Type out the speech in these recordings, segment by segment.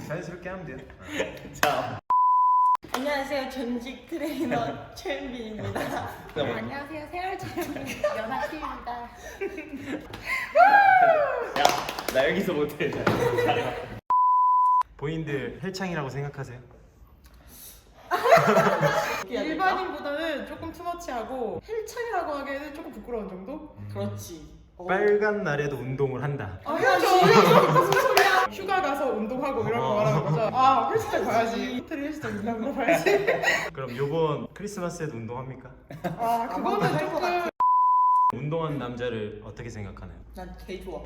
자연스럽게 하면 돼요. 자, 안녕하세요. 전직 트레이너 최은빈입니다. 안녕하세요. 세월 최은빈 연하팀입니다. 야, 나 여기서 못해. 본인들 헬창이라고 생각하세요? 일반인보다는 조금 투머치하고 헬창이라고 하기에는 조금 부끄러운 정도? 그렇지. 빨간 날에도 운동을 한다. 아 해야죠. 무슨 소리야? 휴가 가서 운동하고 이런 거 말하는 거죠. 아 헬스장 가야지. 호텔 헬스장 있나 물어봐야지. 그럼 요번 크리스마스에도 운동합니까? 아 그거는 조금 운동한 남자를 어떻게 생각하나요? 난 개 좋아.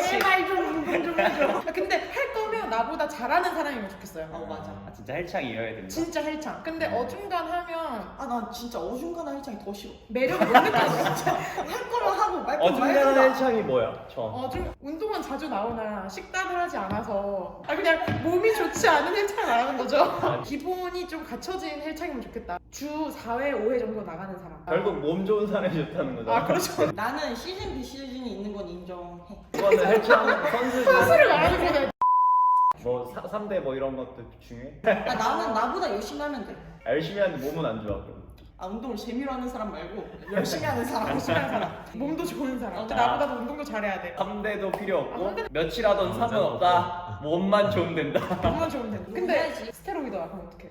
제발 좀 운동 좀 해줘. 아, 근데 할 거면 나보다 잘하는 사람이면 좋겠어요. 맞아. 아, 진짜 헬창이어야 된다. 진짜 헬창. 근데 어중간하면 아, 난 진짜 어중간한 헬창이 더 싫어. 매력을 못 느껴져. 할 거면 하고 말 거면 어중간한 말고. 헬창이 뭐야? 좀 운동은 자주 나오나 식단을 하지 않아서 그냥 몸이 좋지 않은 헬창을 말하는 거죠. 기본이 좀 갖춰진 헬창이면 좋겠다. 주 4회, 5회 정도 나가는 사람. 결국 몸 좋은 사람이 좋다는 거잖아. 아 그렇죠. 나는 시즌 비시즌이 있는 건 인정해. 그거는 헬창 선수들 선수를 말하는 거네. 뭐 3대 뭐 이런 것도 중요해? 아, 나는 나보다 열심히 하면 돼. 열심히 하는데 몸은 안 좋아. 그럼. 아, 운동을 재미로 하는 사람 말고 열심히 하는 사람. 열심히 하는 사람. 몸도 좋은 사람. 아. 나보다도 운동도 잘해야 돼. 3대도 필요 없고 며칠 하던 상관없다. 몸만 좋으면 된다. 몸만 좋으면 돼. 근데 해야지. 스테로이드야 그럼 어떡해?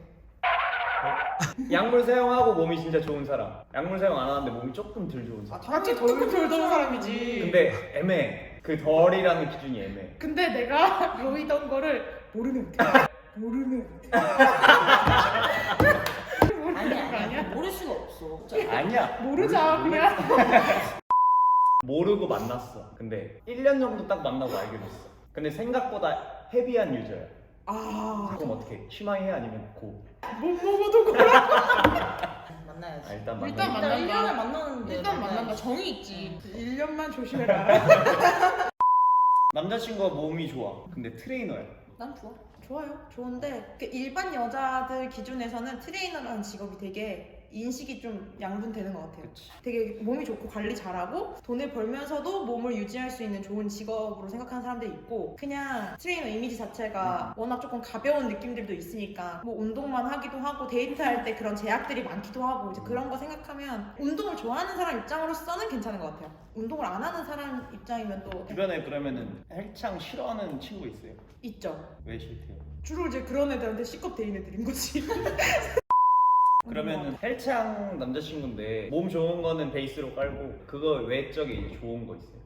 약물 사용하고 몸이 진짜 좋은 사람. 약물 사용 안 하는데 몸이 조금 덜 좋은 사람. 같이 조금 덜 좋은 사람이지. 근데 애매해. 그 덜이라는 기준이 애매해. 근데 내가 보이던 거를 모르면 돼. 모르면 돼. 아니야. 모를 수가 없어. 아니야. 모르자 그냥. 모르고 만났어. 근데 1년 정도 딱 만나고 알게 됐어. 근데 생각보다 헤비한 유저야. 아, 그럼 어떻게? 쉬마이 해 아니면 고? 못 먹어도 고라. 만나야지. 아, 일단 만나. 일단 만나. 일단 1년을 만나는데 일단 만난다. 만나야지. 정이 있지. 1년만 조심해라. 남자친구가 몸이 좋아. 근데 트레이너야. 난 좋아. 좋아요. 좋은데 그 일반 여자들 기준에서는 트레이너라는 직업이 되게 인식이 좀 양분되는 것 같아요. 그치. 되게 몸이 좋고 관리 잘하고 돈을 벌면서도 몸을 유지할 수 있는 좋은 직업으로 생각하는 사람들이 있고 그냥 트레이너 이미지 자체가 워낙 조금 가벼운 느낌들도 있으니까 뭐 운동만 하기도 하고 데이트할 때 그런 제약들이 많기도 하고 이제 그런 거 생각하면 운동을 좋아하는 사람 입장으로서는 괜찮은 것 같아요. 운동을 안 하는 사람 입장이면 또 주변에 그러면은 헬창 싫어하는 친구 있어요? 있죠. 왜 싫대요? 주로 이제 그런 애들한테 C컵 대인 애들인 거지. 그러면은 헬창 남자친구인데 몸 좋은 거는 베이스로 깔고 그거 외적에 이제 좋은 거 있어요?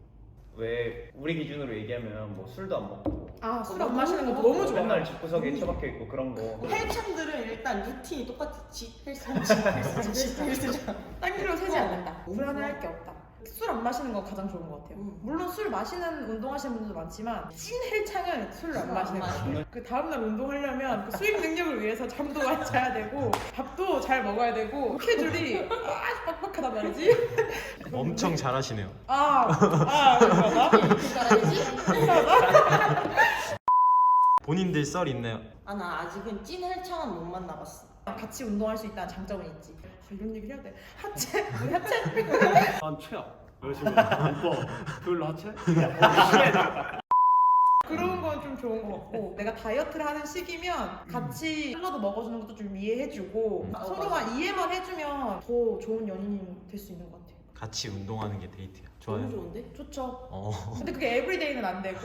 왜 우리 기준으로 얘기하면 뭐 술도 안 먹고 아, 술 안 마시는 것도 너무 좋아. 맨날 집구석에 처박혀 있고 그런 거. 헬창들은 일단 루틴이 똑같지. 헬스장, 헬스장. 딴 길로 새지 않는다. 너무 불안해할 게 없다. 술 안 마시는 거 가장 좋은 것 같아요. 물론 술 마시는 운동하시는 분들도 많지만 찐 헬창은 술을 안 마시는 거 같아요. 그 다음날 운동하려면 그 수익 능력을 위해서 잠도 많이 자야 되고 밥도 잘 먹어야 되고 스케줄이 아주 빡빡하단 말이지. 엄청 잘하시네요. 그러나? 이렇게 잘하지? 본인들 썰 있나요? 아, 나 아직은 찐 헬창은 못 만나봤어. 같이 운동할 수 있다는 장점은 있지. 이런 얘기 해야 돼. 하체? 우리 하체? 난 최악. 여자친구 오빠 별로 하체? 그런 건 좀 좋은 것 같고 내가 다이어트를 하는 시기면 같이 샐러드 먹어주는 것도 좀 이해해주고 서로가 이해만 해주면 더 좋은 연인이 될 수 있는 것 같아요. 같이 운동하는 게 데이트야. 좋아요. 너무 좋은데? 좋죠. 어. 근데 그게 에브리데이는 안 되고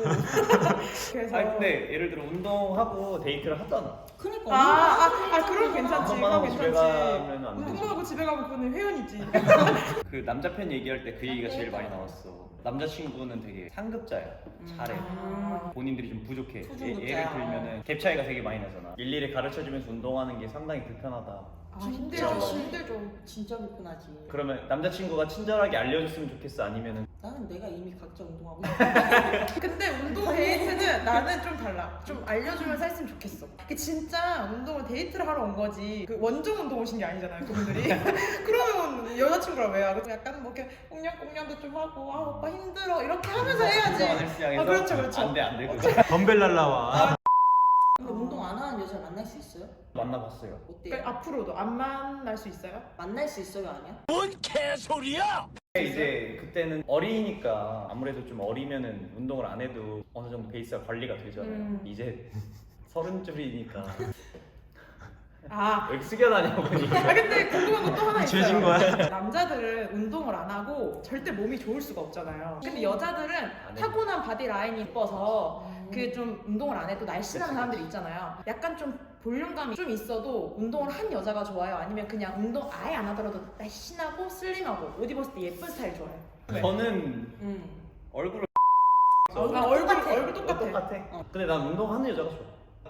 그래서 아니 근데 예를 들어 운동하고 데이트를 하잖아. 그니까. 그럼 괜찮지. 운동만 하고 그럼 집에 괜찮지. 가면 안 되지. 운동하고 집에 가면 그거는 회원이지. 그 남자 편 얘기할 때 그 얘기가 제일 많이 나왔어. 남자친구는 되게 상급자야. 잘해. 본인들이 좀 부족해. 소중급자야. 예를 들면은 갭 차이가 되게 많이 나잖아. 일일이 가르쳐주면서 운동하는 게 상당히 불편하다. 힘들죠. 진짜. 힘들죠. 진짜 불편하지. 그러면 남자친구가 친절하게 알려줬으면 좋겠어? 아니면은 나는 내가 이미 각자 운동하고 있어. 근데 운동 데이트는 나는 좀 달라. 좀 알려주면서 했으면 좋겠어. 그 진짜 운동을 데이트를 하러 온 거지. 그 원정 운동 오신 게 아니잖아요, 그분들이. 그러면 여자친구랑 왜 하고 약간 뭐 이렇게 꽁냥꽁냥도 좀 하고 아 오빠 힘들어 이렇게 하면서 해야지. 헬스장에서 그렇죠, 그렇죠. 안돼 그거. 덤벨 날라와. 근데 운동 안 하는 여자를 만날 수 있어요? 만나봤어요. 어때요? 그러니까 앞으로도 안 만날 수 있어요? 만날 수 있어요, 아니야? 뭔 개소리야? 이제 그때는 어리니까 아무래도 좀 어리면은 운동을 안 해도 어느 정도 베이스가 관리가 되잖아요. 이제 30줄이니까 아 왜 숙여다녀 보니. 근데 궁금한 거 또 하나 있어요. 죄진 거야? 남자들은 운동을 안 하고 절대 몸이 좋을 수가 없잖아요. 근데 여자들은 해. 타고난 바디 라인이 이뻐서 그 좀 운동을 안 해도 날씬한 그치, 사람들이 있잖아요. 약간 좀 볼륨감이 좀 있어도 운동을 한 여자가 좋아요? 아니면 그냥 운동 아예 안 하더라도 날씬하고 슬림하고 옷 입었을 때 예쁜 스타일 좋아해요? 왜? 저는 얼굴을 얼굴 똑같아. 똑같아. 근데 난 운동하는 여자가 좋아.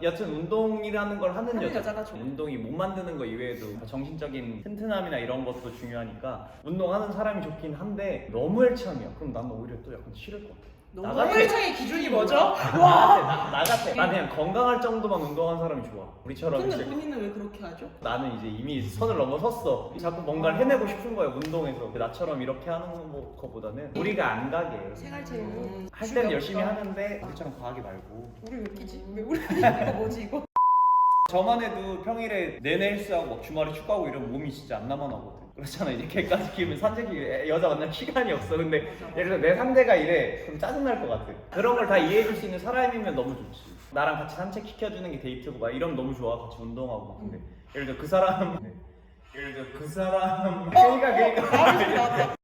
여튼 운동이라는 걸 하는 하는 여자. 여자가 좋아. 운동이 못 만드는 거 이외에도 정신적인 튼튼함이나 이런 것도 중요하니까 운동하는 사람이 좋긴 한데 너무 일참이야. 그럼 난 오히려 또 약간 싫을 것 같아. 나 같아. 혈청의 기준이 뭐죠? 나 같아. 난 그냥 건강할 정도만 운동한 사람이 좋아. 우리처럼 근데 이제 본인은 왜 그렇게 하죠? 나는 이제 이미 선을 넘어섰어. 자꾸 뭔가를 해내고 싶은 거야 운동에서. 나처럼 이렇게 하는 거보다는 우리가 안 가게. 생활체육으로 할 때는 열심히 하는데 우리처럼 과하게 말고. 우리 왜 웃기지? 왜 우리 이거 뭐지 이거? 저만 해도 평일에 내내 헬스하고 막 주말에 축구하고 이러면 몸이 진짜 안 남아나거든. 그렇잖아. 이제 걔까지 키우면 산책이 여자 만날 시간이 없어. 근데 예를 들어 내 상대가 이래 그럼 짜증날 것 같아. 그런 걸 다 이해해줄 수 있는 사람이면 너무 좋지. 나랑 같이 산책 시켜주는 게 데이트고 막 이러면 너무 좋아. 같이 운동하고 막. 근데 예를 들어 그 사람 그러니까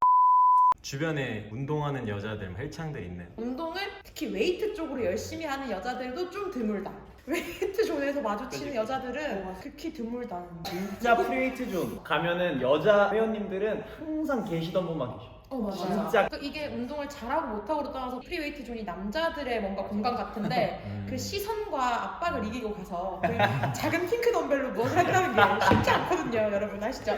주변에 운동하는 여자들, 헬창들 있나요? 운동을 특히 웨이트 쪽으로 열심히 하는 여자들도 좀 드물다. 웨이트 존에서 마주치는 여자들은 극히 드물다. 진짜 프리웨이트 존 가면은 여자 회원님들은 항상 계시던 분만 계셔. 맞아. 진짜. 그러니까 이게 운동을 잘하고 못하고를 떠나서 프리웨이트 존이 남자들의 뭔가 공간 같은데 그 시선과 압박을 이기고 가서 그 작은 핑크 덤벨로 무엇을 한다는 게 쉽지 않거든요, 여러분 아시죠?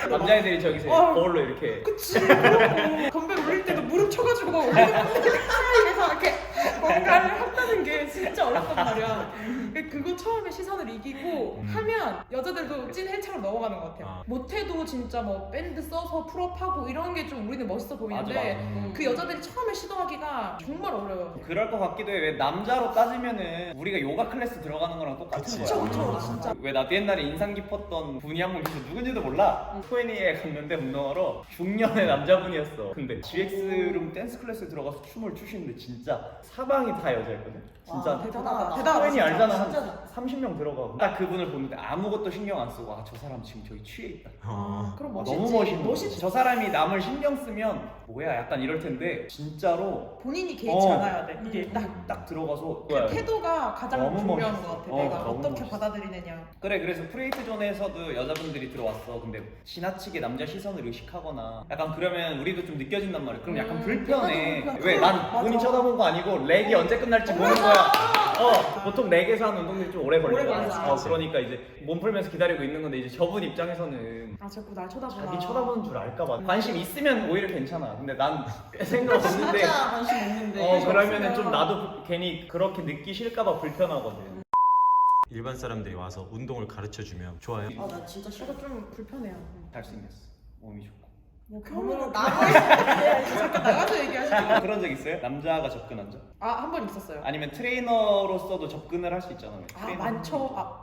남자애들이 저기서 거울로 이렇게 그치. 그러고 덤벨 올릴 때도 무릎 쳐가지고 막 올리는 분들이 사이에서 이렇게 뭔가를 한다는 게 진짜 어렵단 말이야. 그거 처음에 시선을 이기고 하면 여자들도 찐 헬창으로 넘어가는 것 같아요. 못해도 진짜 뭐 밴드 써서 풀업하고 이런 게 좀 우리는 멋있어 보이는데 맞아. 그 여자들이 처음에 시도하기가 정말 어려워요. 그럴 것 같기도 해. 왜 남자로 따지면은 우리가 요가 클래스 들어가는 거랑 똑같은 그치. 거야. 그쵸, 진짜. 왜 나도 옛날에 인상 깊었던 분이 한 분 계셔. 누군지도 몰라. 코에니에 갔는데 운동하러 중년의 남자분이었어. 근데 GX룸 댄스 클래스에 들어가서 춤을 추시는데 진짜 사방이 다 여자였거든. 진짜 와, 대단하다. 대단하다, 코에니 진짜. 알잖아. 한 진짜 30명 들어가고 딱 그분을 보는데 아무것도 신경 안 쓰고 아 저 사람 지금 저기 취해 있다. 그럼 아, 멋있지. 너무 멋있는 멋있지. 거지. 저 사람이 남을 신경 쓰면 뭐야 약간 이럴 텐데 진짜로 본인이 개의치 않아야 돼. 이게 딱 들어가서 그 태도가 가장 너무 중요한 멋있어. 것 같아. 내가 너무 어떻게 멋있어. 받아들이느냐. 그래 그래서 프레이트 존에서도 여자분들이 들어왔어. 근데 지나치게 남자 시선을 의식하거나 약간 그러면 우리도 좀 느껴진단 말이야. 그럼 약간 불편해. 약간 왜 난 맞아. 본인 쳐다본 거 아니고 렉이 언제 끝날지 보는 거야. 보통 렉에서 하는 운동들이 좀 오래 걸리잖아. 오래 걸리지. 그러니까 이제 몸 풀면서 기다리고 있는 건데 이제 저분 입장에서는 아 자꾸 날 쳐다보나. 자기 쳐다보는 줄 알까봐 관심 있으면 오히려 괜찮아. 근데 난 생각 없는데 진짜 관심 없는데. 그러면은 좀 나도 괜히 그렇게 느끼실까봐 불편하거든. 일반 사람들이 와서 운동을 가르쳐 주면 좋아요. 아, 나 진짜 싫어. 저도 좀 불편해요. 잘생겼어. 몸이 좋고. 뭐 그러면 나가 잠깐 나가서 얘기하시고. 그런 적 있어요? 남자가 접근한 적? 한 번 있었어요. 아니면 트레이너로서도 접근을 할 수 있잖아요. 많죠.